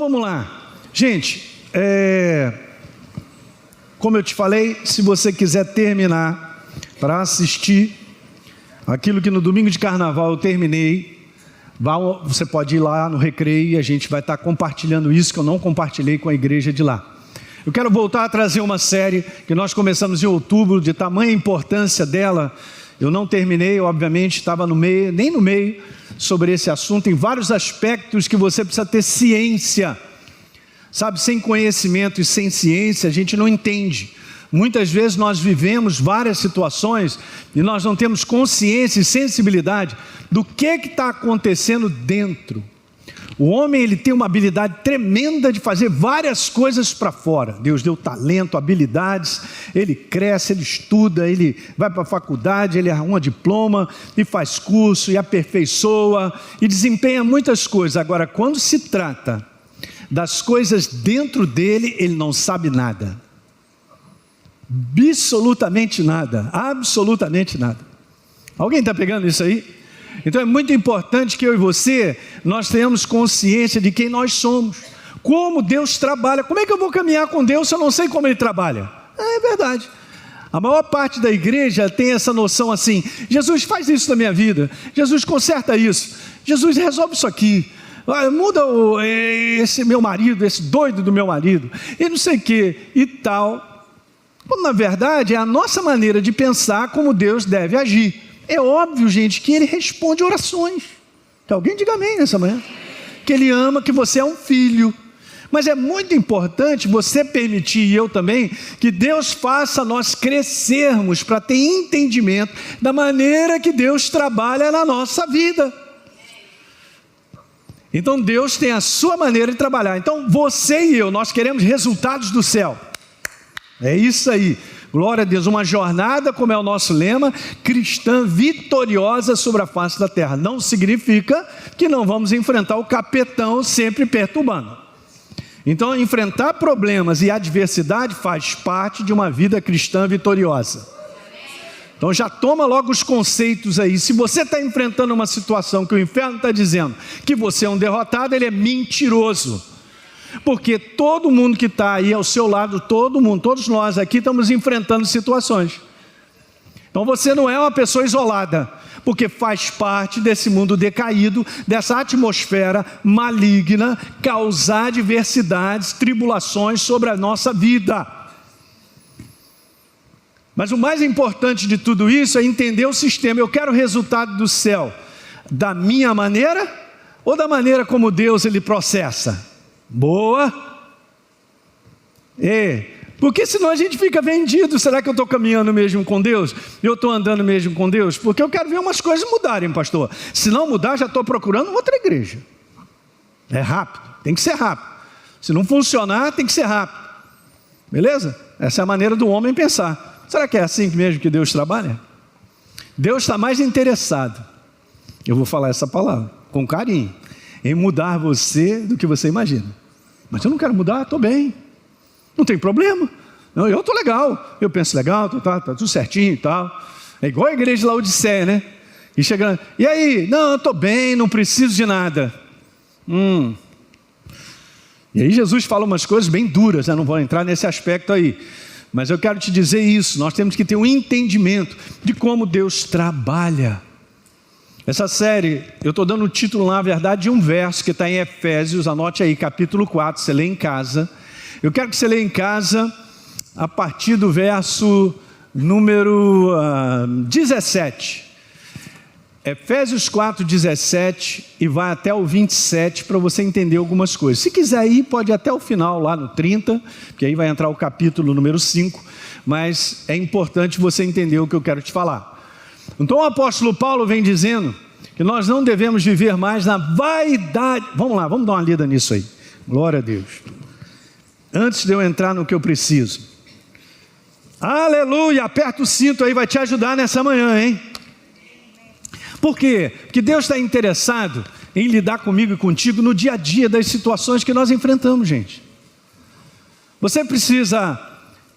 vamos lá. Gente, como eu te falei, se você quiser terminar para assistir aquilo que no domingo de carnaval eu terminei, você pode ir lá no recreio e a gente vai estar compartilhando isso que eu não compartilhei com a igreja de lá. Eu quero voltar a trazer uma série que nós começamos em outubro, de tamanha importância dela. Eu não terminei, obviamente, estava no meio, nem no meio, sobre esse assunto, em vários aspectos que você precisa ter ciência. Sabe, sem conhecimento e sem ciência, a gente não entende. Muitas vezes nós vivemos várias situações e nós não temos consciência e sensibilidade do que está acontecendo dentro. O homem, ele tem uma habilidade tremenda de fazer várias coisas para fora. Deus deu talento, habilidades, ele cresce, ele estuda, ele vai para a faculdade, ele arruma diploma, e faz curso, e aperfeiçoa, e desempenha muitas coisas. Agora, quando se trata das coisas dentro dele, ele não sabe nada. Absolutamente nada, absolutamente nada. Alguém está pegando isso aí? Então é muito importante que eu e você, nós tenhamos consciência de quem nós somos, como Deus trabalha. Como é que eu vou caminhar com Deus se eu não sei como Ele trabalha? É verdade. A maior parte da igreja tem essa noção assim: Jesus faz isso na minha vida, Jesus conserta isso, Jesus resolve isso aqui, muda esse meu marido, esse doido do meu marido, e não sei o que e tal. Quando na verdade é a nossa maneira de pensar como Deus deve agir. É óbvio, gente, que Ele responde orações. Que alguém diga amém nessa manhã. Que Ele ama, que você é um filho. Mas é muito importante você permitir, e eu também, que Deus faça nós crescermos para ter entendimento da maneira que Deus trabalha na nossa vida. Então Deus tem a sua maneira de trabalhar. Então você e eu, nós queremos resultados do céu. É isso aí. Glória a Deus, uma jornada, como é o nosso lema, cristã vitoriosa sobre a face da terra. Não significa que não vamos enfrentar o capetão sempre perturbando. Então, enfrentar problemas e adversidade faz parte de uma vida cristã vitoriosa. Então já toma logo os conceitos aí. Se você está enfrentando uma situação que o inferno está dizendo que você é um derrotado, ele é mentiroso. Porque todo mundo que está aí ao seu lado, todo mundo, todos nós aqui estamos enfrentando situações. Então você não é uma pessoa isolada, porque faz parte desse mundo decaído, dessa atmosfera maligna, causar adversidades, tribulações sobre a nossa vida. Mas o mais importante de tudo isso é entender o sistema. Eu quero o resultado do céu da minha maneira ou da maneira como Deus ele processa? Boa. Porque senão a gente fica vendido. Será que eu estou caminhando mesmo com Deus? Eu estou andando mesmo com Deus? Porque eu quero ver umas coisas mudarem, pastor. Se não mudar, já estou procurando outra igreja. É rápido, tem que ser rápido. Se não funcionar, tem que ser rápido. Beleza? Essa é a maneira do homem pensar. Será que é assim mesmo que Deus trabalha? Deus está mais interessado, eu vou falar essa palavra com carinho, em mudar você do que você imagina. Mas eu não quero mudar, estou bem, não tem problema, não, eu estou legal, eu penso legal, tá tudo certinho e tal. É igual a igreja de Laodiceia, né? E chegando, e aí? Não, eu estou bem, não preciso de nada. E aí Jesus fala umas coisas bem duras, né? Não vou entrar nesse aspecto aí, mas eu quero te dizer isso, nós temos que ter um entendimento de como Deus trabalha. Essa série, eu estou dando o título, na verdade, de um verso que está em Efésios, anote aí, capítulo 4, você lê em casa. Eu quero que você leia em casa, a partir do verso número 17. Efésios 4, 17, e vai até o 27, para você entender algumas coisas. Se quiser ir, pode ir até o final, lá no 30, que aí vai entrar o capítulo número 5, mas é importante você entender o que eu quero te falar. Então o apóstolo Paulo vem dizendo que nós não devemos viver mais na vaidade. Vamos lá, vamos dar uma lida nisso aí. Glória a Deus. Antes de eu entrar no que eu preciso. Aleluia, aperta o cinto aí, vai te ajudar nessa manhã, hein? Por quê? Porque Deus está interessado em lidar comigo e contigo no dia a dia das situações que nós enfrentamos, gente. Você precisa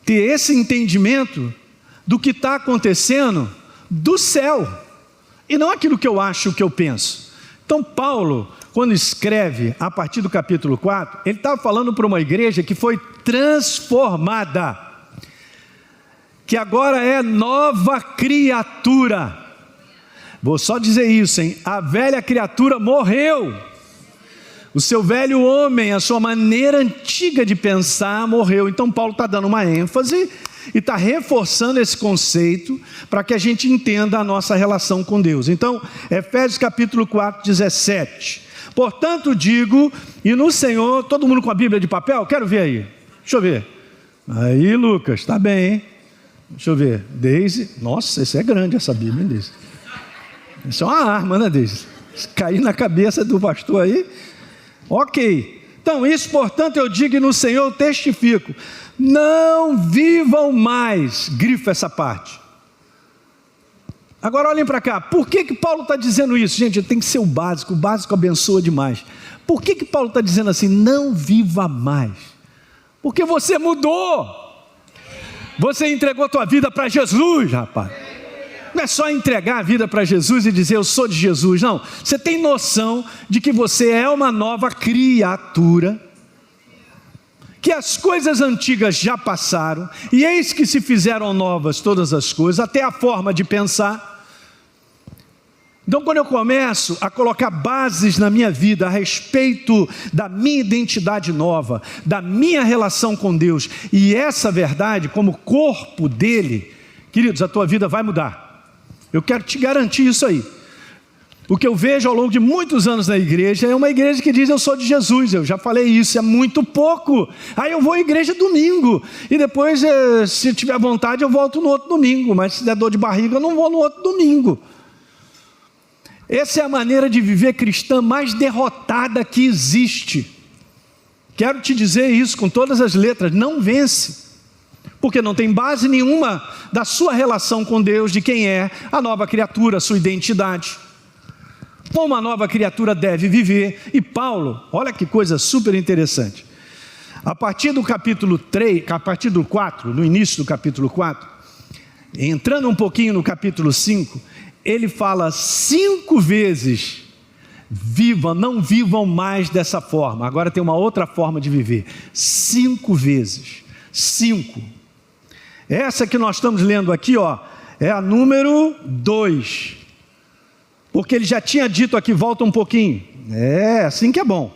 ter esse entendimento do que está acontecendo do céu, e não aquilo que eu acho, o que eu penso. Então Paulo, quando escreve a partir do capítulo 4, ele estava falando para uma igreja que foi transformada, que agora é nova criatura. Vou só dizer isso, hein? A velha criatura morreu. O seu velho homem, a sua maneira antiga de pensar morreu. Então Paulo está dando uma ênfase e está reforçando esse conceito para que a gente entenda a nossa relação com Deus. Então, Efésios capítulo 4, 17. Portanto digo, e no Senhor, todo mundo com a Bíblia de papel? Quero ver aí. Deixa eu ver. Aí, Lucas, está bem, hein? Deixa eu ver. Deise, nossa, essa é grande essa Bíblia, hein, Deise? Isso é uma arma, né, Deise? Se cair na cabeça do pastor aí... Ok, então isso, portanto, eu digo e no Senhor eu testifico, não vivam mais, grifa essa parte. Agora olhem para cá, por que Paulo está dizendo isso? Gente, tem que ser o básico abençoa demais. Por que Paulo está dizendo assim, não viva mais? Porque você mudou, você entregou a tua vida para Jesus, rapaz. Não é só entregar a vida para Jesus e dizer eu sou de Jesus, não. Você tem noção de que você é uma nova criatura, que as coisas antigas já passaram, e eis que se fizeram novas todas as coisas, até a forma de pensar. Então quando eu começo a colocar bases na minha vida a respeito da minha identidade nova, da minha relação com Deus, e essa verdade como corpo dele, queridos, a tua vida vai mudar. Eu quero te garantir isso aí. O que eu vejo ao longo de muitos anos na igreja é uma igreja que diz eu sou de Jesus. Eu já falei isso, é muito pouco. Aí eu vou à igreja domingo e depois, se tiver vontade, eu volto no outro domingo. Mas se der dor de barriga, eu não vou no outro domingo. Essa é a maneira de viver cristã mais derrotada que existe. Quero te dizer isso com todas as letras, não vence. Porque não tem base nenhuma da sua relação com Deus, de quem é a nova criatura, a sua identidade. Como a nova criatura deve viver. E Paulo, olha que coisa super interessante. A partir do capítulo 3, a partir do 4, no início do capítulo 4, entrando um pouquinho no capítulo 5, ele fala 5 vezes, não vivam mais dessa forma. Agora tem uma outra forma de viver. 5 vezes. 5. Essa que nós estamos lendo aqui, ó, é a número 2. Porque ele já tinha dito aqui, volta um pouquinho. É, assim que é bom.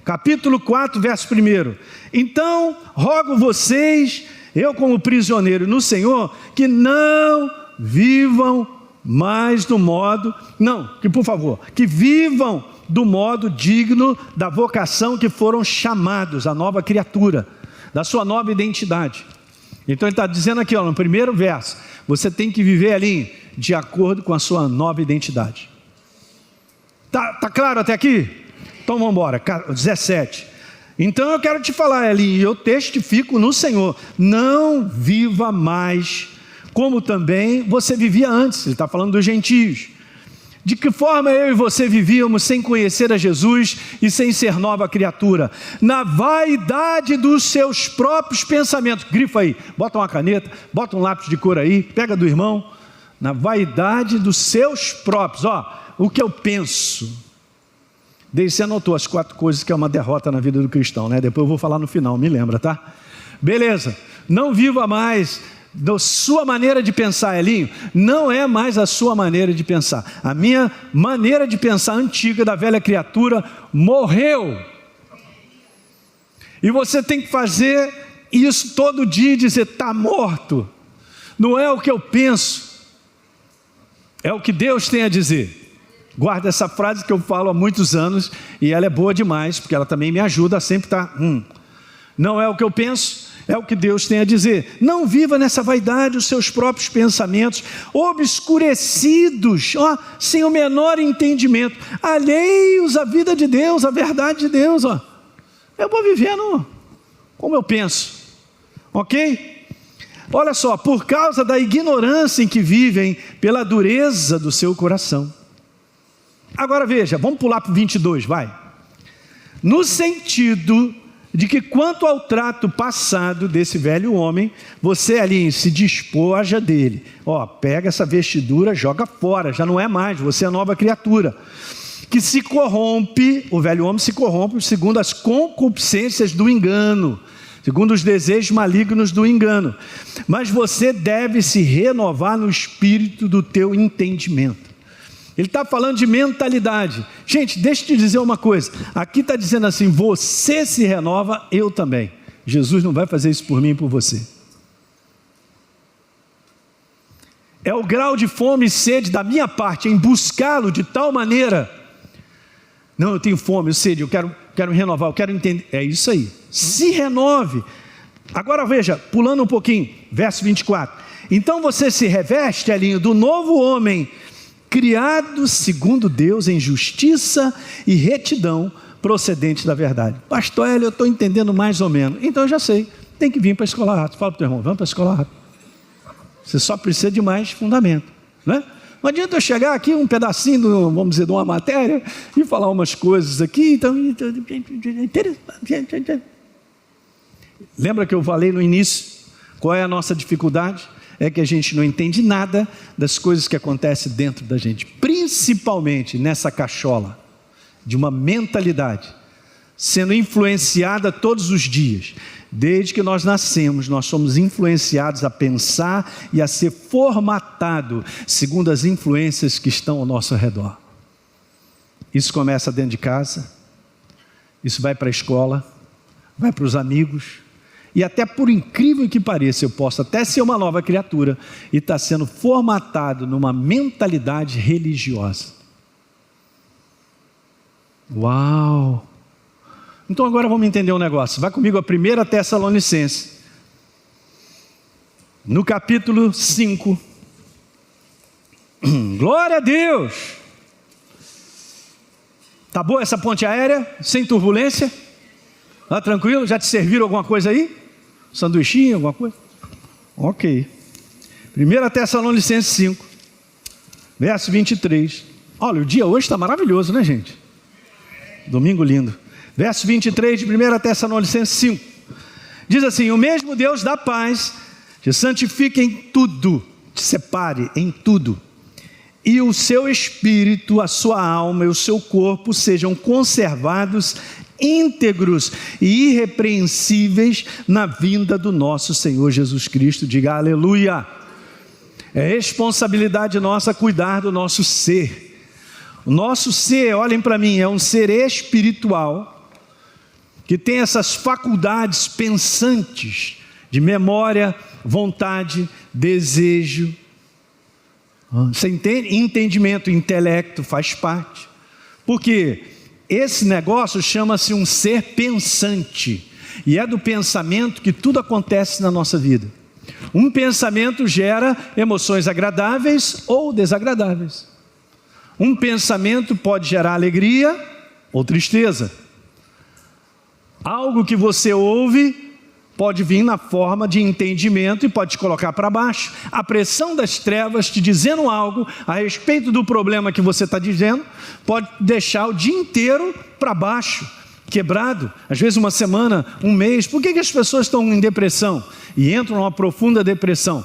Capítulo 4, verso 1. Então, rogo vocês, eu como prisioneiro no Senhor, que não vivam mais do modo... Não, que por favor, que vivam do modo digno da vocação que foram chamados, a nova criatura, da sua nova identidade. Então ele está dizendo aqui, ó, no primeiro verso, você tem que viver ali de acordo com a sua nova identidade. Tá claro até aqui? Então vamos embora, 17. Então eu quero te falar ali, eu testifico no Senhor, não viva mais como também você vivia antes. Ele está falando dos gentios. De que forma eu e você vivíamos sem conhecer a Jesus e sem ser nova criatura? Na vaidade dos seus próprios pensamentos. Grifa aí, bota uma caneta, bota um lápis de cor aí, pega do irmão. Na vaidade dos seus próprios. Ó, o que eu penso. Desde você anotou as 4 coisas que é uma derrota na vida do cristão, né? Depois eu vou falar no final, me lembra, tá? Beleza, não viva mais... da sua maneira de pensar, Elinho, não é mais a sua maneira de pensar. A minha maneira de pensar antiga da velha criatura morreu. E você tem que fazer isso todo dia e dizer, está morto. Não é o que eu penso, é o que Deus tem a dizer. Guarda essa frase que eu falo há muitos anos e ela é boa demais, porque ela também me ajuda a sempre estar... Não é o que eu penso, é o que Deus tem a dizer. Não viva nessa vaidade os seus próprios pensamentos, obscurecidos, ó, sem o menor entendimento, alheios à vida de Deus, à verdade de Deus. Ó. Eu vou vivendo como eu penso, ok? Olha só, por causa da ignorância em que vivem, pela dureza do seu coração. Agora veja, vamos pular para o 22, vai. No sentido de que quanto ao trato passado desse velho homem, você ali se despoja dele. Ó, pega essa vestidura, joga fora, já não é mais, você é nova criatura. que se corrompe, o velho homem se corrompe segundo as concupiscências do engano, segundo os desejos malignos do engano. Mas você deve se renovar no espírito do teu entendimento. Ele está falando de mentalidade. Gente, deixa eu te dizer uma coisa. Aqui está dizendo assim, você se renova, eu também. Jesus não vai fazer isso por mim e por você. É o grau de fome e sede da minha parte em buscá-lo de tal maneira. Não, eu tenho fome, eu sede, eu quero renovar, eu quero entender. É isso aí. Se renove. Agora veja, pulando um pouquinho, verso 24. Então você se reveste, Elinho, do novo homem, criado segundo Deus em justiça e retidão procedente da verdade. Pastor Hélio, eu estou entendendo mais ou menos. Então eu já sei, tem que vir para a escola rápida. Fala para o teu irmão, vamos para a escola rápida. Você só precisa de mais fundamento, né? Não adianta eu chegar aqui um pedacinho, vamos dizer, de uma matéria e falar umas coisas aqui. Então, lembra que eu falei no início? Qual é a nossa dificuldade? É que a gente não entende nada das coisas que acontecem dentro da gente, principalmente nessa cachola de uma mentalidade sendo influenciada todos os dias. Desde que nós nascemos, nós somos influenciados a pensar e a ser formatado segundo as influências que estão ao nosso redor. Isso começa dentro de casa, isso vai para a escola, vai para os amigos, e até por incrível que pareça, eu posso até ser uma nova criatura e estar sendo formatado numa mentalidade religiosa. Uau! Então agora vamos entender um negócio. Vai comigo a 1 Tessalonicenses, no capítulo 5. Glória a Deus! Tá boa essa ponte aérea? Sem turbulência? Tá tranquilo? Já te serviram alguma coisa aí? Sanduichinho, alguma coisa? Ok. 1 Tessalonicenses 5, verso 23. Olha, o dia hoje está maravilhoso, né, gente? Domingo lindo. Verso 23 de 1 Tessalonicenses 5. Diz assim: o mesmo Deus da paz te santifique em tudo, te separe em tudo, e o seu espírito, a sua alma e o seu corpo sejam conservados íntegros e irrepreensíveis na vinda do nosso Senhor Jesus Cristo. Diga aleluia. É responsabilidade nossa cuidar do nosso ser. O nosso ser, olhem para mim, é um ser espiritual que tem essas faculdades pensantes de memória, vontade, desejo. Você entende? Entendimento, intelecto faz parte. Porque esse negócio chama-se um ser pensante. E é do pensamento que tudo acontece na nossa vida. Um pensamento gera emoções agradáveis ou desagradáveis. Um pensamento pode gerar alegria ou tristeza. Algo que você ouve pode vir na forma de entendimento e pode te colocar para baixo. A pressão das trevas te dizendo algo a respeito do problema que você está dizendo pode deixar o dia inteiro para baixo, quebrado. Às vezes uma semana, um mês. Por que as pessoas estão em depressão e entram numa profunda depressão?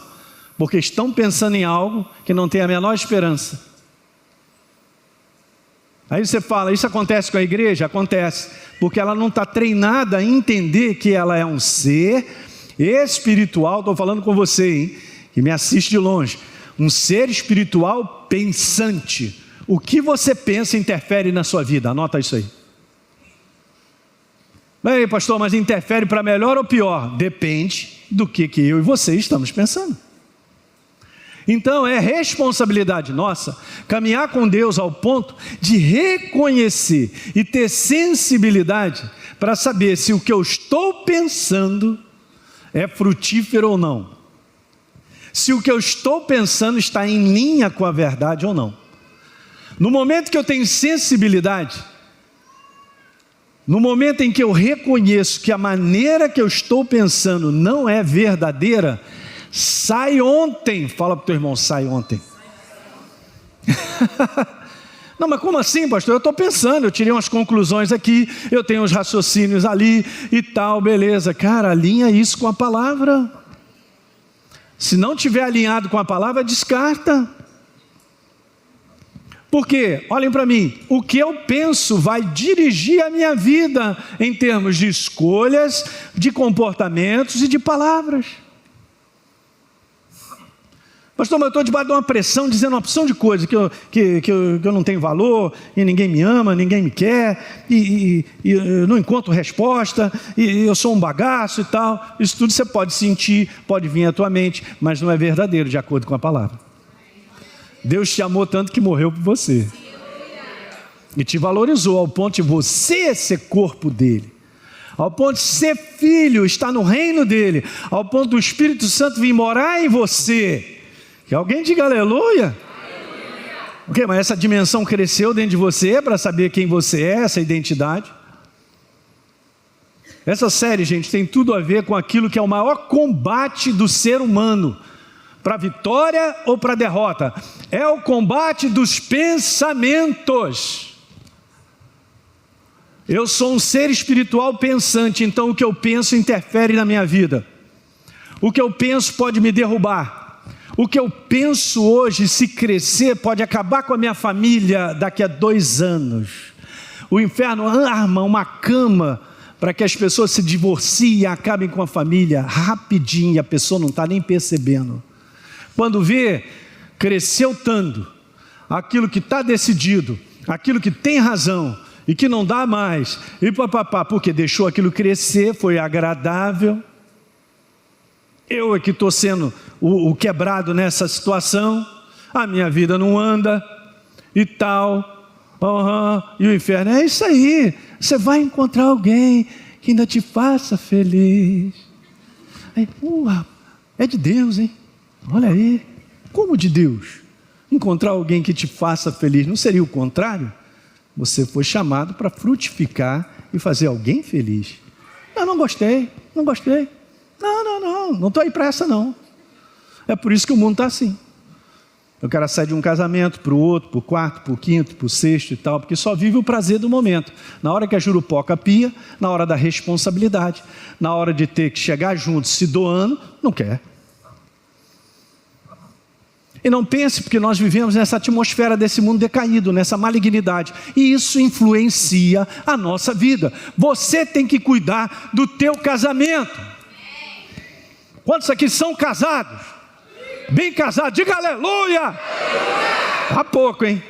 Porque estão pensando em algo que não tem a menor esperança. Aí você fala, isso acontece com a igreja? Acontece, porque ela não está treinada a entender que ela é um ser espiritual. Estou falando com você, hein, que me assiste de longe. Um ser espiritual pensante. O que você pensa interfere na sua vida, anota isso aí. Bem, pastor, mas interfere para melhor ou pior? Depende do que eu e você estamos pensando. Então é responsabilidade nossa caminhar com Deus ao ponto de reconhecer e ter sensibilidade para saber se o que eu estou pensando é frutífero ou não. Se o que eu estou pensando está em linha com a verdade ou não. No momento que eu tenho sensibilidade, no momento em que eu reconheço que a maneira que eu estou pensando não é verdadeira, sai ontem. Fala para o teu irmão, sai ontem. Não, mas como assim, pastor? Eu estou pensando, eu tirei umas conclusões aqui, eu tenho uns raciocínios ali e tal, beleza. Cara, alinha isso com a palavra. Se não tiver alinhado com a palavra, descarta. Porque, olhem para mim, o que eu penso vai dirigir a minha vida em termos de escolhas, de comportamentos e de palavras. Pastor, mas eu estou debaixo de uma pressão, dizendo uma opção de coisas, que eu não tenho valor, e ninguém me ama, ninguém me quer, e eu não encontro resposta, e eu sou um bagaço e tal. Isso tudo você pode sentir, pode vir à tua mente, mas não é verdadeiro de acordo com a palavra. Deus te amou tanto que morreu por você. E te valorizou ao ponto de você ser corpo dele. Ao ponto de ser filho, estar no reino dele. Ao ponto do Espírito Santo vir morar em você. Que alguém diga aleluia. Ok, mas essa dimensão cresceu dentro de você para saber quem você é, essa identidade. Essa série, gente, tem tudo a ver com aquilo que é o maior combate do ser humano. Para vitória ou para derrota? É o combate dos pensamentos. Eu sou um ser espiritual pensante, então o que eu penso interfere na minha vida. O que eu penso pode me derrubar. O que eu penso hoje, se crescer, pode acabar com a minha família daqui a 2 anos. O inferno arma uma cama para que as pessoas se divorciem e acabem com a família rapidinho, e a pessoa não está nem percebendo. Quando vê, cresceu tanto, aquilo que está decidido, aquilo que tem razão e que não dá mais, e papapá, porque deixou aquilo crescer, foi agradável. Eu é que estou sendo o quebrado nessa situação, a minha vida não anda e tal, e o inferno, é isso aí, você vai encontrar alguém que ainda te faça feliz. Aí, é de Deus, hein? Olha aí, como de Deus? Encontrar alguém que te faça feliz, não seria o contrário? Você foi chamado para frutificar e fazer alguém feliz. Não gostei. Não estou aí para essa não. É por isso que o mundo está assim. O cara sai de um casamento para o outro, para o quarto, para o quinto, para o sexto e tal, porque só vive o prazer do momento. Na hora que a jurupoca pia, na hora da responsabilidade, na hora de ter que chegar junto se doando, não quer. E não pense, porque nós vivemos nessa atmosfera desse mundo decaído, nessa malignidade, e isso influencia a nossa vida. Você tem que cuidar do teu casamento. Quantos aqui são casados? Bem casados, diga aleluia! Há pouco, hein?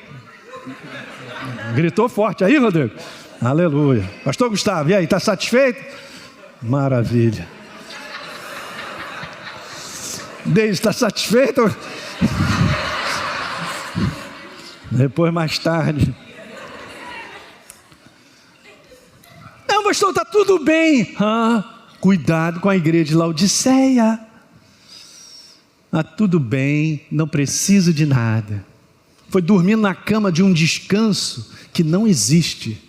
Gritou forte aí, Rodrigo? Aleluia. Pastor Gustavo, e aí, está satisfeito? Maravilha. Deise, está satisfeito? Depois, mais tarde. Não, pastor, está tudo bem. Cuidado com a igreja de Laodiceia. Tudo bem, não preciso de nada. Foi dormindo na cama de um descanso que não existe.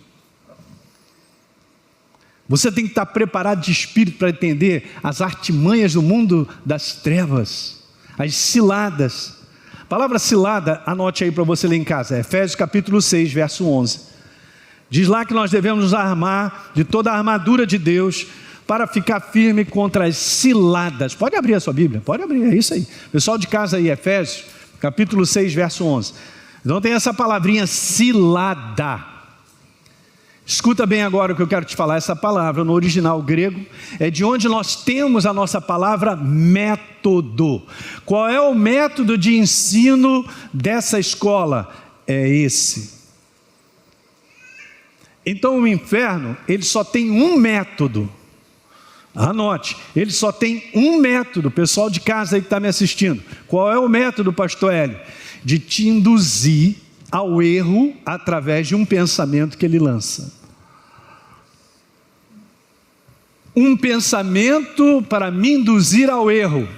Você tem que estar preparado de espírito para entender as artimanhas do mundo das trevas, as ciladas. A palavra cilada, anote aí para você ler em casa, Efésios capítulo 6, verso 11. Diz lá que nós devemos nos armar de toda a armadura de Deus para ficar firme contra as ciladas. Pode abrir a sua Bíblia, pode abrir, é isso aí. Pessoal de casa aí, Efésios capítulo 6, verso 11. Então tem essa palavrinha cilada. Escuta bem agora o que eu quero te falar. Essa palavra no original grego é de onde nós temos a nossa palavra método. Qual é o método de ensino dessa escola? É esse. Então o inferno, ele só tem um método. Anote, ele só tem um método. Pessoal de casa aí que está me assistindo, qual é o método, pastor Hélio? De te induzir ao erro através de um pensamento que ele lança. Um pensamento para me induzir ao erro.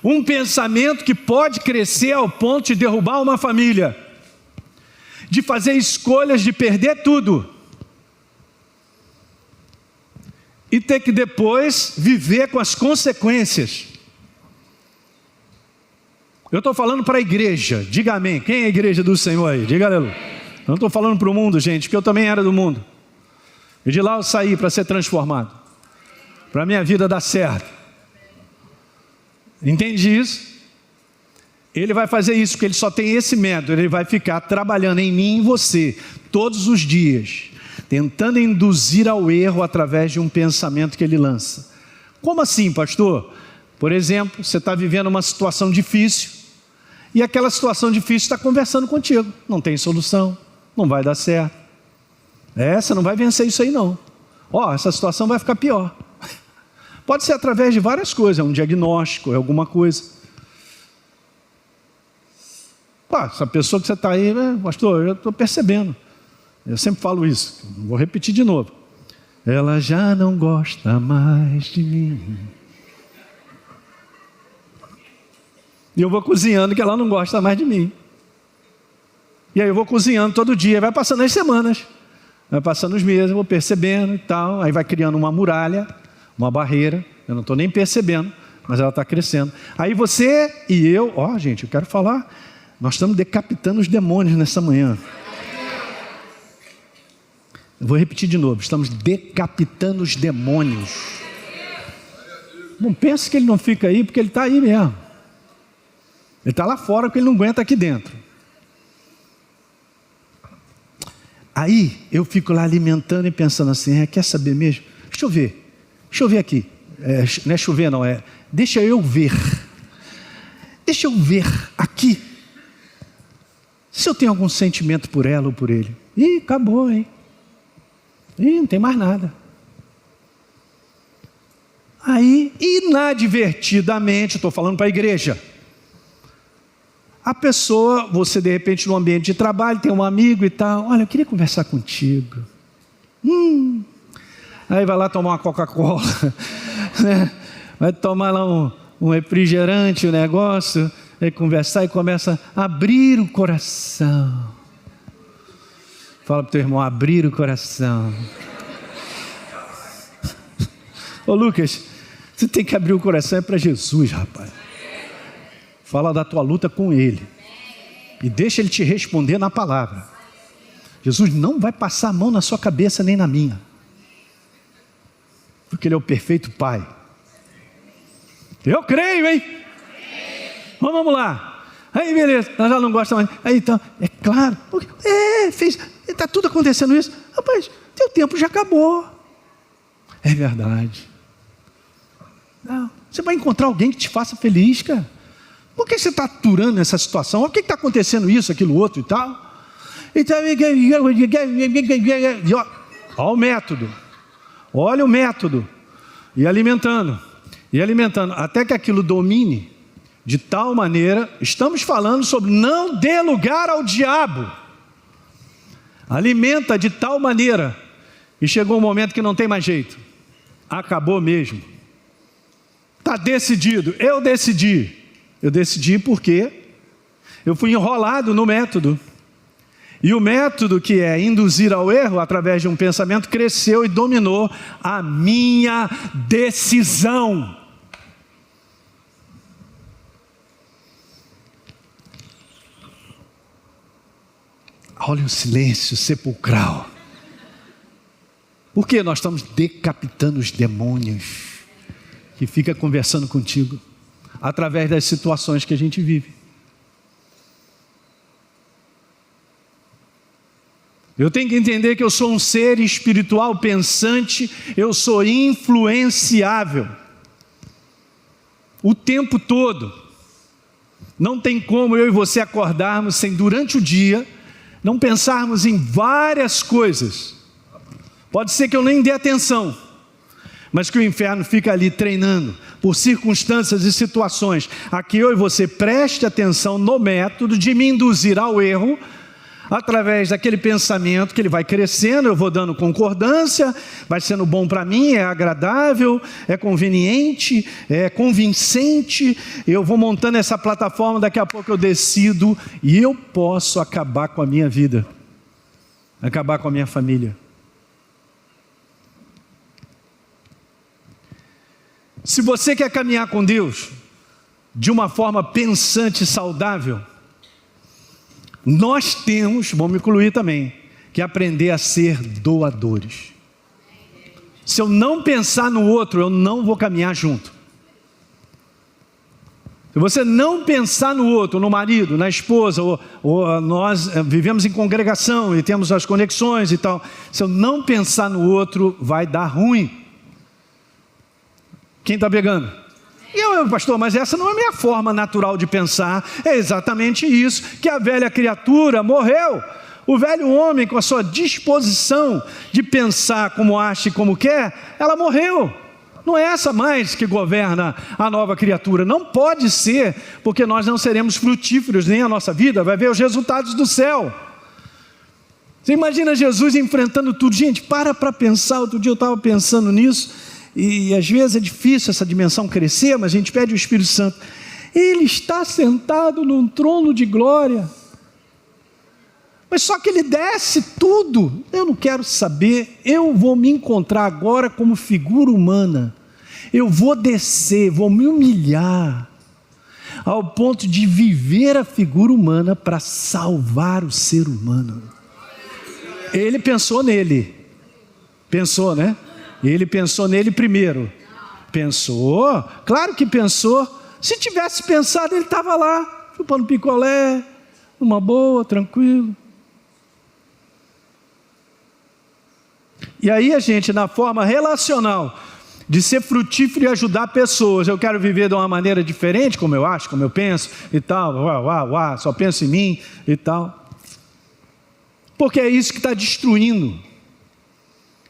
Um pensamento que pode crescer ao ponto de derrubar uma família, de fazer escolhas de perder tudo e ter que depois viver com as consequências. Eu estou falando para a igreja, diga amém. Quem é a igreja do Senhor aí? Diga aleluia. Eu não estou falando para o mundo, gente, porque eu também era do mundo. E de lá eu saí para ser transformado, para a minha vida dar certo. Entende isso? Ele vai fazer isso porque ele só tem esse método. Ele vai ficar trabalhando em mim e em você todos os dias, tentando induzir ao erro através de um pensamento que ele lança. Como assim, pastor? Por exemplo, você está vivendo uma situação difícil e aquela situação difícil está conversando contigo. Não tem solução, não vai dar certo. Você não vai vencer isso aí não. Essa situação vai ficar pior. Pode ser através de várias coisas, é um diagnóstico, é alguma coisa. Essa pessoa que você está aí, pastor, eu estou percebendo. Eu sempre falo isso, vou repetir de novo. Ela já não gosta mais de mim. E eu vou cozinhando que ela não gosta mais de mim. E aí eu vou cozinhando todo dia, vai passando as semanas, vai passando os meses, eu vou percebendo e tal. Aí vai criando uma muralha, uma barreira, eu não estou nem percebendo, mas ela está crescendo. Aí você e eu, gente, eu quero falar, nós estamos decapitando os demônios nessa manhã. Eu vou repetir de novo, estamos decapitando os demônios. Não pense que ele não fica aí, porque ele está aí mesmo. Ele está lá fora porque ele não aguenta aqui dentro. Aí eu fico lá alimentando e pensando assim, quer saber mesmo? Deixa eu ver aqui. Não é chover não, deixa eu ver. Deixa eu ver aqui. Se eu tenho algum sentimento por ela ou por ele. Acabou, hein? Não tem mais nada. Aí, inadvertidamente, estou falando para a igreja. A pessoa, você de repente no ambiente de trabalho, tem um amigo e tal. Olha, eu queria conversar contigo. Aí vai lá tomar uma Coca-Cola. Né? Vai tomar lá um refrigerante, um negócio. Aí conversar e começa a abrir o coração. Fala para o teu irmão, abrir o coração. Ô Lucas, você tem que abrir o coração para Jesus, rapaz. Fala da tua luta com Ele. E deixa Ele te responder na palavra. Jesus não vai passar a mão na sua cabeça nem na minha. Porque Ele é o perfeito Pai. Eu creio, hein? Vamos lá. Aí beleza, nós já não gostamos mais. Aí então, é claro. Está tudo acontecendo isso. Rapaz, teu tempo já acabou. É verdade. Não, você vai encontrar alguém que te faça feliz, cara. Por que você está aturando essa situação? Por que está acontecendo isso, aquilo, outro e tal? Olha o método. Olha o método. E alimentando. Até que aquilo domine de tal maneira. Estamos falando sobre não dê lugar ao diabo. Alimenta de tal maneira. E chegou um momento que não tem mais jeito. Acabou mesmo. Está decidido. Eu decidi porque eu fui enrolado no método. E o método, que é induzir ao erro através de um pensamento, cresceu e dominou a minha decisão. Olha o silêncio sepulcral. Por que nós estamos decapitando os demônios que fica conversando contigo através das situações que a gente vive? Eu tenho que entender que eu sou um ser espiritual pensante, eu sou influenciável o tempo todo. Não tem como eu e você acordarmos sem, durante o dia, não pensarmos em várias coisas. Pode ser que eu nem dê atenção, mas que o inferno fica ali treinando por circunstâncias e situações a que eu e você preste atenção no método de me induzir ao erro, através daquele pensamento que ele vai crescendo, eu vou dando concordância, vai sendo bom para mim, é agradável, é conveniente, é convincente, eu vou montando essa plataforma, daqui a pouco eu decido e eu posso acabar com a minha vida, acabar com a minha família. Se você quer caminhar com Deus de uma forma pensante e saudável, nós temos, vamos incluir também, que aprender a ser doadores. Se eu não pensar no outro, eu não vou caminhar junto. Se você não pensar no outro, no marido, na esposa, ou nós vivemos em congregação e temos as conexões e tal, se eu não pensar no outro, vai dar ruim. Quem está pegando? E eu, pastor, mas essa não é a minha forma natural de pensar. É exatamente isso, que a velha criatura morreu. O velho homem, com a sua disposição de pensar como acha e como quer, ela morreu. Não é essa mais que governa a nova criatura. Não pode ser, porque nós não seremos frutíferos nem a nossa vida vai ver os resultados do céu. Você imagina Jesus enfrentando tudo. Gente, para pensar. Outro dia eu estava pensando nisso, e às vezes é difícil essa dimensão crescer, mas a gente pede o Espírito Santo. Ele está sentado num trono de glória. Mas só que ele desce tudo. Eu não quero saber, eu vou me encontrar agora como figura humana. Eu vou descer, vou me humilhar, ao ponto de viver a figura humana para salvar o ser humano. Ele pensou nele. Pensou, né? Ele pensou nele primeiro. Pensou, claro que pensou. Se tivesse pensado, ele estava lá, chupando picolé, numa boa, tranquilo. E aí a gente, na forma relacional, de ser frutífero e ajudar pessoas, eu quero viver de uma maneira diferente, como eu acho, como eu penso e tal, só penso em mim e tal. Porque é isso que está destruindo.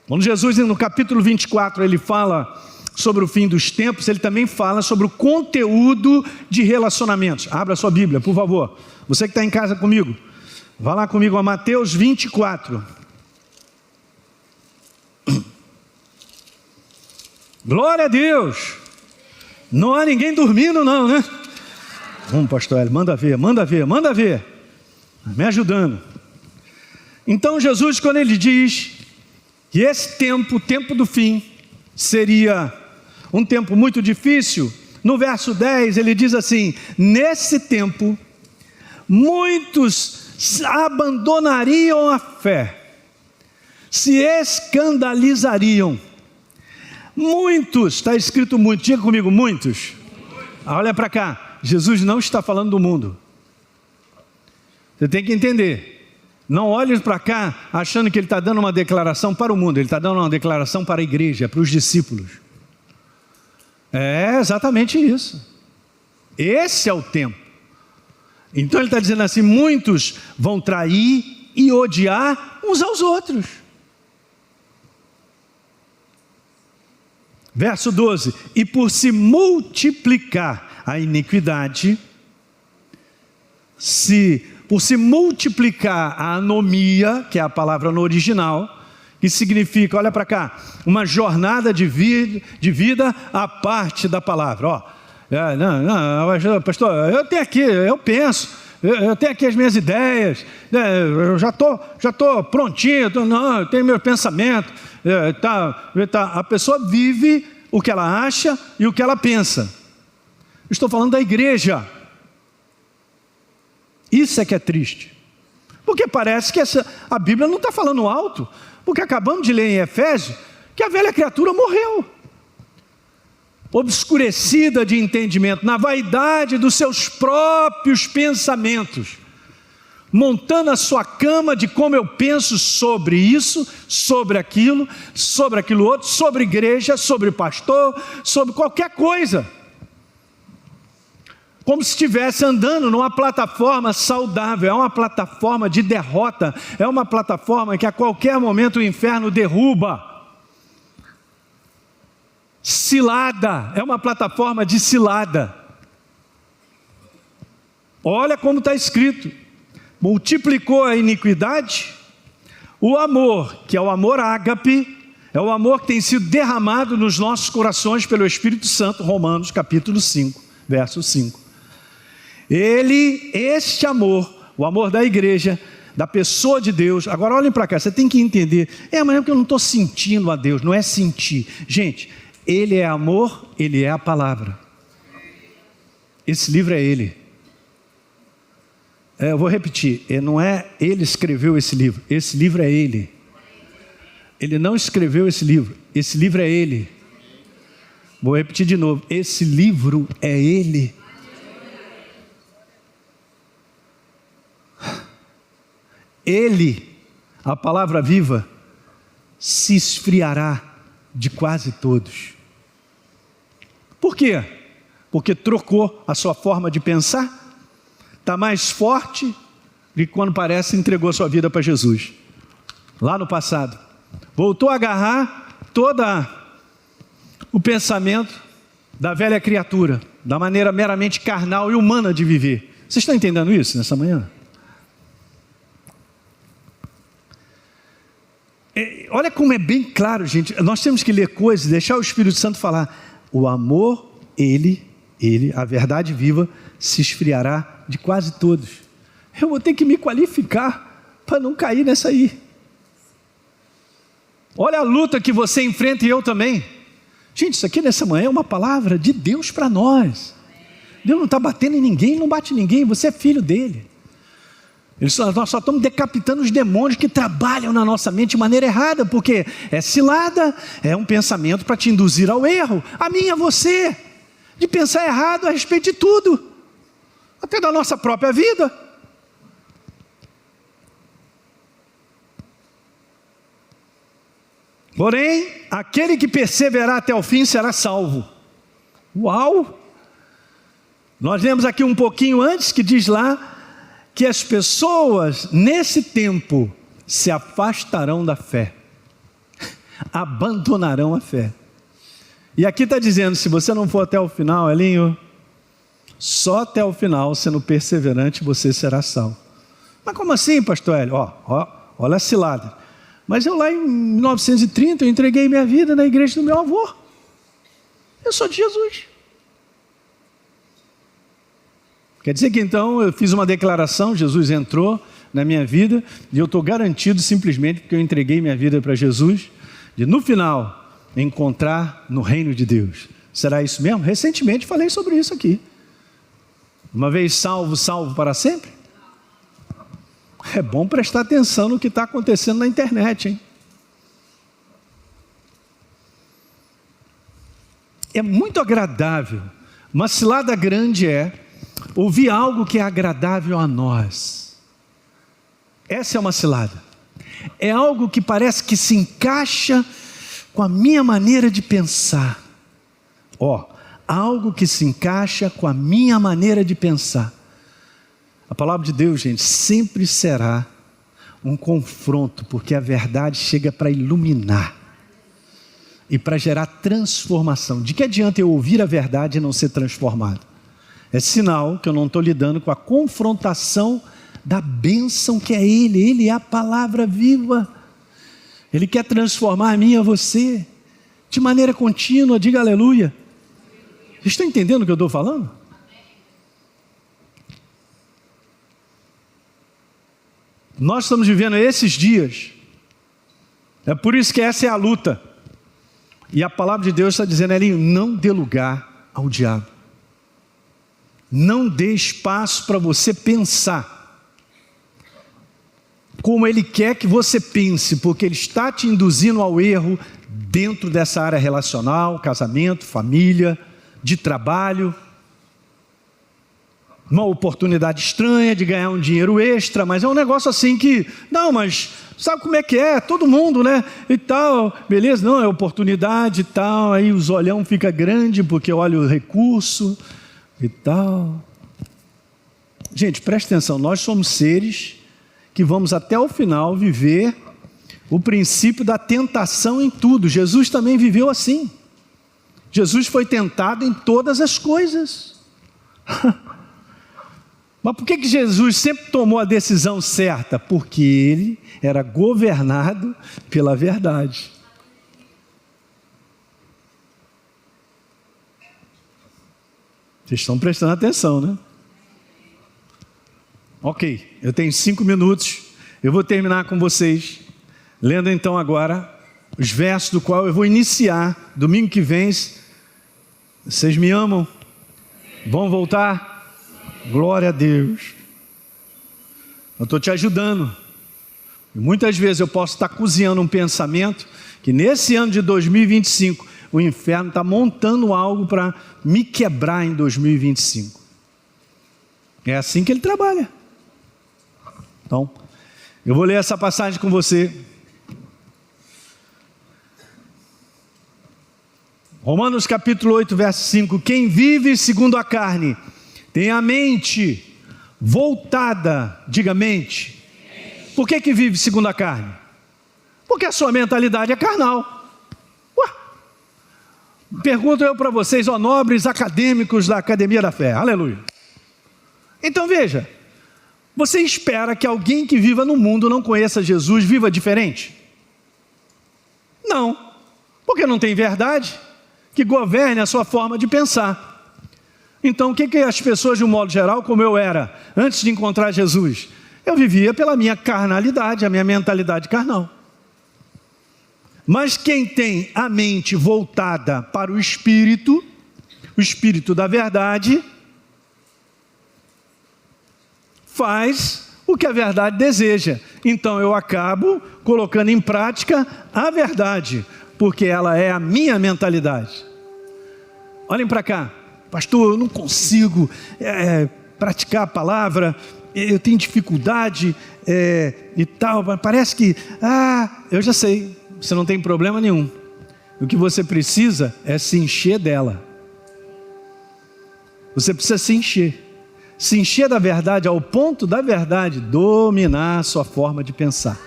Quando Jesus, no capítulo 24, ele fala sobre o fim dos tempos, ele também fala sobre o conteúdo de relacionamentos. Abra sua Bíblia, por favor. Você que está em casa comigo, vá lá comigo a Mateus 24. Glória a Deus. Não há ninguém dormindo não, né? Vamos, pastor Hélio, manda ver. Me ajudando. Então Jesus, quando ele diz que esse tempo, o tempo do fim, seria um tempo muito difícil, no verso 10 ele diz assim: nesse tempo, muitos abandonariam a fé, se escandalizariam. Muitos, está escrito muito, diga comigo, muitos. Olha para cá, Jesus não está falando do mundo. Você tem que entender. Não olhe para cá achando que ele está dando uma declaração para o mundo. Ele está dando uma declaração para a igreja, para os discípulos. É exatamente isso. Esse é o tempo. Então ele está dizendo assim: muitos vão trair e odiar uns aos outros. Verso 12: e por se multiplicar a iniquidade, por se multiplicar a anomia, que é a palavra no original, que significa, olha para cá, uma jornada de vida à parte da palavra. Pastor, eu tenho aqui, eu penso, eu tenho aqui as minhas ideias, eu já estou prontinho, eu tenho meu pensamento. A pessoa vive o que ela acha e o que ela pensa. Estou falando da igreja. Isso é que é triste, porque parece que a Bíblia não está falando alto, porque acabamos de ler em Efésios que a velha criatura morreu, obscurecida de entendimento, na vaidade dos seus próprios pensamentos, montando a sua cama de como eu penso sobre isso, sobre aquilo outro, sobre igreja, sobre pastor, sobre qualquer coisa, como se estivesse andando numa plataforma saudável. É uma plataforma de derrota, é uma plataforma que a qualquer momento o inferno derruba. Cilada, é uma plataforma de cilada. Olha como está escrito: multiplicou a iniquidade, o amor, que é o amor ágape, é o amor que tem sido derramado nos nossos corações pelo Espírito Santo, Romanos capítulo 5, verso 5. Este amor, o amor da igreja, da pessoa de Deus. Agora olhem para cá, você tem que entender, mas é porque eu não estou sentindo a Deus. Não é sentir, gente, Ele é amor, Ele é a palavra. Esse livro é Ele. Eu vou repetir, não é Ele escreveu esse livro é Ele. Ele não escreveu esse livro é Ele. Vou repetir de novo, esse livro é Ele. ele, a palavra viva, se esfriará de quase todos. Por quê? Porque trocou a sua forma de pensar, está mais forte e quando parece entregou sua vida para Jesus. Lá no passado, voltou a agarrar toda o pensamento da velha criatura, da maneira meramente carnal e humana de viver. Vocês estão entendendo isso nessa manhã? Olha como é bem claro, gente. Nós temos que ler coisas, deixar o Espírito Santo falar. O amor, ele, a verdade viva, se esfriará de quase todos. Eu vou ter que me qualificar para não cair nessa aí. Olha a luta que você enfrenta e eu também. Gente, isso aqui nessa manhã é uma palavra de Deus para nós. Deus não está batendo em ninguém, não bate em ninguém, você é filho dele. Nós só estamos decapitando os demônios que trabalham na nossa mente de maneira errada, porque é cilada, é um pensamento para te induzir ao erro, a mim e a você, de pensar errado a respeito de tudo, até da nossa própria vida. Porém, aquele que perseverar até o fim será salvo. Uau! Nós lemos aqui um pouquinho antes que diz lá que as pessoas nesse tempo se afastarão da fé, abandonarão a fé. E aqui está dizendo, se você não for até o final, Elinho, só até o final, sendo perseverante, você será salvo. Mas como assim, pastor Hélio? Olha a cilada. Mas eu lá em 1930, eu entreguei minha vida na igreja do meu avô. Eu sou de Jesus. Quer dizer que então eu fiz uma declaração, Jesus entrou na minha vida e eu estou garantido simplesmente porque eu entreguei minha vida para Jesus, de no final encontrar no reino de Deus. Será isso mesmo? Recentemente falei sobre isso aqui. Uma vez salvo, salvo para sempre? É bom prestar atenção no que está acontecendo na internet, hein? É muito agradável, uma cilada grande é ouvir algo que é agradável a nós. Essa é uma cilada. É algo que parece que se encaixa com a minha maneira de pensar. Algo que se encaixa com a minha maneira de pensar. A palavra de Deus, gente, sempre será um confronto, porque a verdade chega para iluminar e para gerar transformação. De que adianta eu ouvir a verdade e não ser transformado? É sinal que eu não estou lidando com a confrontação da bênção que é Ele. Ele é a palavra viva. Ele quer transformar a mim e a você de maneira contínua. Diga aleluia. Vocês estão entendendo o que eu estou falando? Nós estamos vivendo esses dias. É por isso que essa é a luta. E a palavra de Deus está dizendo, Elinho, não dê lugar ao diabo. Não dê espaço para você pensar como ele quer que você pense, porque ele está te induzindo ao erro dentro dessa área relacional, casamento, família, de trabalho. Uma oportunidade estranha de ganhar um dinheiro extra, mas é um negócio assim que, não, mas sabe como é que é? Todo mundo, né? E tal, beleza? Não, é oportunidade e tal, aí os olhão fica grande porque olha o recurso e tal. Gente, preste atenção, nós somos seres que vamos até o final viver o princípio da tentação em tudo. Jesus também viveu assim. Jesus foi tentado em todas as coisas. Mas por que Jesus sempre tomou a decisão certa? Porque ele era governado pela verdade. Vocês estão prestando atenção, né? Ok, eu tenho 5 minutos. Eu vou terminar com vocês, lendo então agora os versos do qual eu vou iniciar domingo que vem. Vocês me amam? Vão voltar? Glória a Deus. Eu estou te ajudando. E muitas vezes eu posso estar cozinhando um pensamento que nesse ano de 2025 o inferno está montando algo para me quebrar em 2025. É assim que ele trabalha. Então, Eu vou ler essa passagem com você. Romanos capítulo 8, verso 5. Quem vive segundo a carne tem a mente voltada, diga mente. Por que vive segundo a carne? Porque a sua mentalidade é carnal. Ué. Pergunto eu para vocês, ó nobres acadêmicos da Academia da Fé, aleluia. Então veja, você espera que alguém que viva no mundo não conheça Jesus, viva diferente? Não, porque não tem verdade que governe a sua forma de pensar. Então o que as pessoas de um modo geral, como eu era, antes de encontrar Jesus? Eu vivia pela minha carnalidade, a minha mentalidade carnal. Mas quem tem a mente voltada para o Espírito da verdade, faz o que a verdade deseja. Então eu acabo colocando em prática a verdade, porque ela é a minha mentalidade. Olhem para cá, pastor, eu não consigo praticar a palavra, eu tenho dificuldade e tal, parece que, eu já sei, você não tem problema nenhum. O que você precisa é se encher dela. Você precisa se encher da verdade ao ponto da verdade dominar a sua forma de pensar.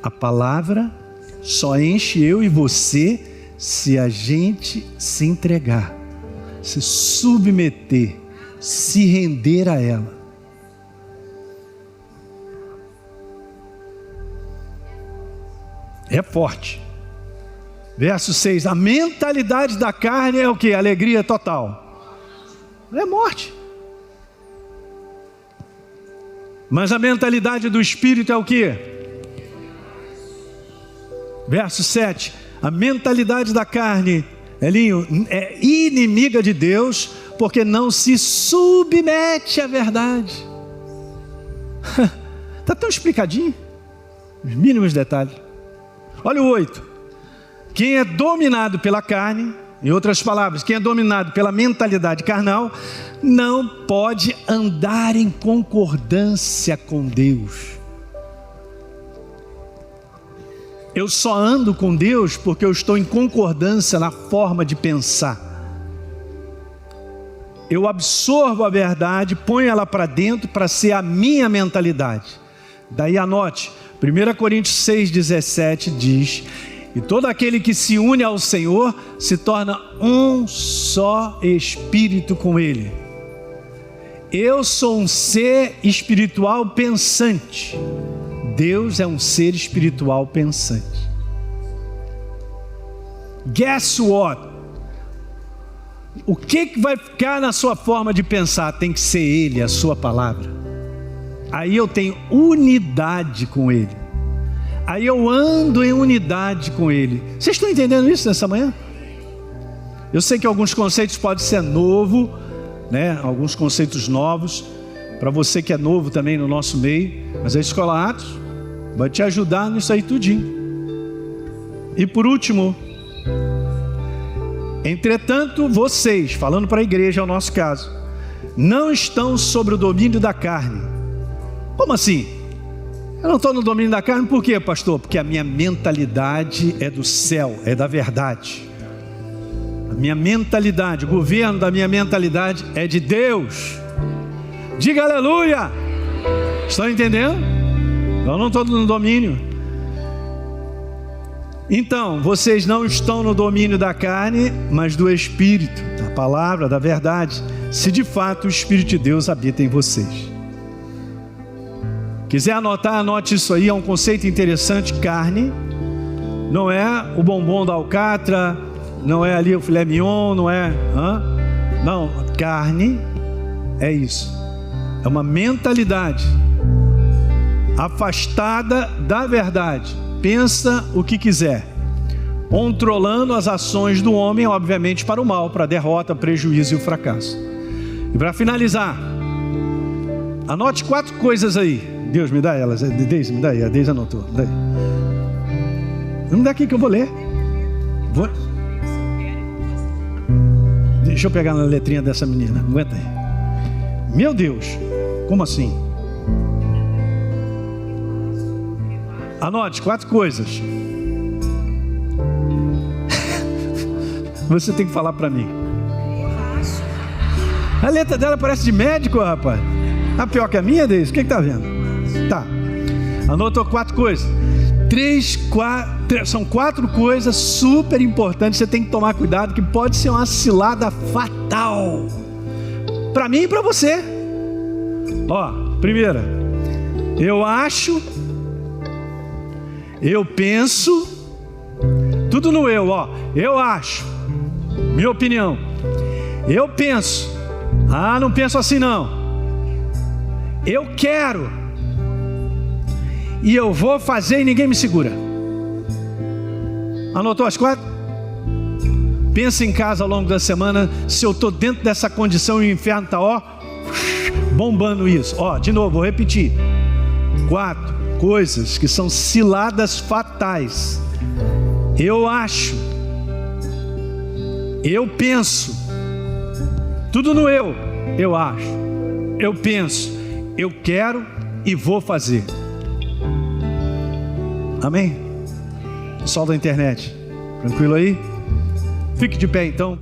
A palavra só enche eu e você se a gente se entregar, se submeter, se render a ela. É forte. Verso 6, a mentalidade da carne é o que? Alegria total. É morte. Mas a mentalidade do Espírito é o que? Verso 7, a mentalidade da carne, Elinho, é inimiga de Deus, porque não se submete à verdade. Está tão explicadinho, os mínimos detalhes. Olha o 8, quem é dominado pela carne, em outras palavras, quem é dominado pela mentalidade carnal, não pode andar em concordância com Deus. Eu só ando com Deus porque eu estou em concordância na forma de pensar. Eu absorvo a verdade, ponho ela para dentro para ser a minha mentalidade. Daí anote, 1 Coríntios 6,17 diz: e todo aquele que se une ao Senhor se torna um só espírito com Ele. Eu sou um ser espiritual pensante. Deus é um ser espiritual pensante. Guess what? O que vai ficar na sua forma de pensar? Tem que ser Ele, a sua palavra. Aí eu tenho unidade com Ele. Aí eu ando em unidade com Ele. Vocês estão entendendo isso nessa manhã? Eu sei que alguns conceitos podem ser novos, né? Alguns conceitos novos, para você que é novo também no nosso meio, mas a Escola Atos vai te ajudar nisso aí tudinho. E por último, entretanto vocês, falando para a igreja, é o nosso caso, não estão sobre o domínio da carne. Como assim? Eu não estou no domínio da carne, por quê, pastor? Porque a minha mentalidade é do céu, é da verdade. A minha mentalidade, o governo da minha mentalidade é de Deus. Diga aleluia! Estão entendendo? Eu não estou no domínio. Então, vocês não estão no domínio da carne, mas do Espírito, da palavra, da verdade, se de fato o Espírito de Deus habita em vocês. Quiser anotar, anote isso aí, é um conceito interessante. Carne não é o bombom da alcatra, não é ali o filé mignon, não é... Não, carne é isso. É uma mentalidade afastada da verdade. Pensa o que quiser, controlando as ações do homem, obviamente para o mal, para a derrota, prejuízo e o fracasso. E para finalizar, anote 4 coisas aí. Deus, me dá elas. Deise, me dá aí. A Deise anotou. Daí. Não me dá aqui que eu vou ler. Deixa eu pegar na letrinha dessa menina. Aguenta aí. Meu Deus, como assim? Anote 4 coisas. Você tem que falar para mim. A letra dela parece de médico, rapaz. A pior que a minha, Deise? O que tá vendo? Tá. Anotou 4 coisas. São 4 coisas super importantes. Você tem que tomar cuidado, que pode ser uma cilada fatal para mim e para você. Ó, primeira, eu acho, eu penso, tudo no eu, ó. Eu acho, minha opinião. Eu penso, não penso assim não. Eu quero, e eu vou fazer e ninguém me segura. Anotou as 4? Pensa em casa ao longo da semana, se eu estou dentro dessa condição e o inferno está, ó, bombando isso. Ó, de novo, vou repetir. 4 coisas que são ciladas fatais. Eu acho, eu penso, tudo no eu acho, eu penso, eu quero e vou fazer. Amém? Pessoal da internet, tranquilo aí? Fique de pé então.